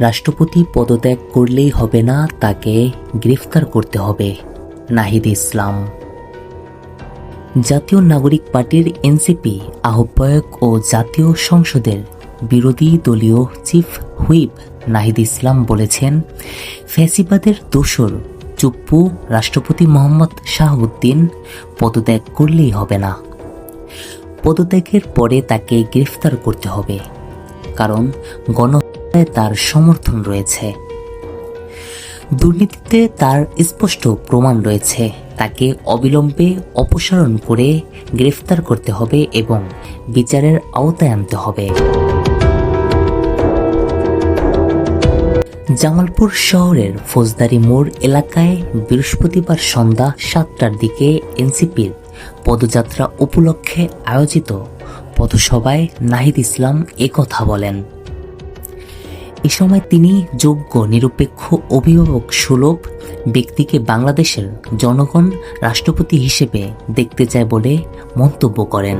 রাষ্ট্রপতি পদত্যাগ করলেই হবে না, তাকে গ্রেফতার করতে হবে। নাহিদ ইসলাম। জাতীয় নাগরিক পার্টির এনসিপি আহ্বায়ক ও জাতীয় সংসদের বিরোধী দলীয় চিফ হুইপ নাহিদ ইসলাম বলেছেন, ফ্যাসিবাদের দোসর চুপ্পু রাষ্ট্রপতি মোহাম্মদ শাহাবুদ্দিন পদত্যাগ করলেই হবে না। পদত্যাগের পরে তাকে গ্রেফতার করতে হবে, কারণ গণহত্যায় তার সমর্থন রয়েছে। দুর্নীতিতে তার স্পষ্ট প্রমাণ রয়েছে। তাকে অবিলম্বে অপসারণ করে গ্রেফতার করতে হবে এবং বিচারের আওতায় আনতে হবে। জামালপুর শহরের ফৌজদারি মোড় এলাকায় বৃহস্পতিবার সন্ধ্যা 7টার দিকে এনসিপির পদযাত্রা উপলক্ষে আয়োজিত পথসভায় নাহিদ ইসলাম একথা বলেন। এ সময় তিনি যোগ্য, নিরপেক্ষ, অভিভাবক সুলভ ব্যক্তিকে বাংলাদেশের জনগণ রাষ্ট্রপতি হিসেবে দেখতে চায় বলে মন্তব্য করেন।